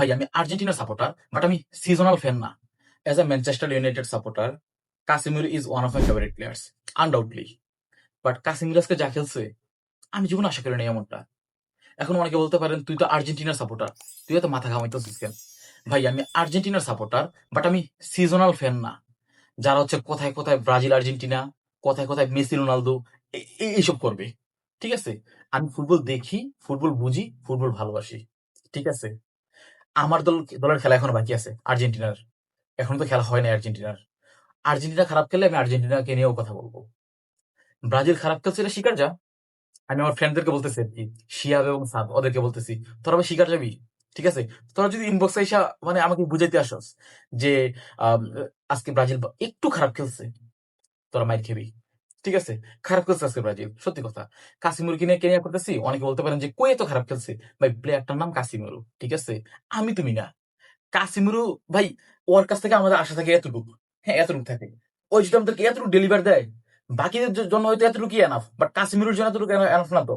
ভাই আমি আর্জেন্টিনার সাপোর্টার, বাট আমি সিজনাল ফ্যান না। As a Manchester United supporter, কাসিমিরো is one of my favourite players, undoubtedly. But কাসিমিরো আজকে যা খেলছে, আমি জীবন আশা করি নাই এমনটা। এখন অনেকে বলতে পারেন তুই তো আর্জেন্টিনার সাপোর্টার, তুই তো মাথা ঘামাইতেছিস কেন? ভাই আমি আর্জেন্টিনার সাপোর্টার, বাট আমি সিজনাল ফ্যান না। যারা হচ্ছে কোথায় কোথায় ব্রাজিল আর্জেন্টিনা, কোথায় কোথায় মেসি রোনালদো এইসব করবে। ঠিক আছে, আমি ফুটবল দেখি, ফুটবল বুঝি, ফুটবল ভালোবাসি। ঠিক আছে, আমার দলের খেলা এখনো বাকি আছে আর্জেন্টিনার। এখন তো খেলা হয় না আর্জেন্টিনার। আর্জেন্টিনা খারাপ খেললে আমি আর্জেন্টিনাকে নিয়েও কথা বলবো। ব্রাজিল খারাপ খেলছে এটা শিকার যা। আমি আমার ফ্রেন্ডদেরকে বলতেছি আর কি, শিয়াব এবং সাদ, ওদেরকে বলতেছি তোরা ভাই শিকার যাবি। ঠিক আছে, তোরা যদি ইনবক্সে এসে মানে আমাকে বুঝাইতে আসস যে আম, আজকে ব্রাজিল একটু খারাপ খেলছে, তোরা মাইর খেবি। ঠিক আছে, খারাপ খেলছে আজকে ব্রাজিল, সত্যি কথা। কাসিমুর কিনে কেনিয়া করতেছি, অনেকে বলতে পারেন যে কই এত খারাপ খেলছে। ভাই প্লেয়ারটার নাম কাসিমুরু, ঠিক আছে, আমি তুমি না। কাসিমিরো ভাই, ওর কাছ থেকে আমাদের আশা থাকে এতটুকু। হ্যাঁ, এতটুকু থাকে। ওই যদি আমাদেরকে এতটুকু ডেলিভার দেয়, বাকিদের জন্য হয়তো এতটুকু এনাফ, বাট কাসিমিরোর জন্য এতটুকু এনাফ না তো।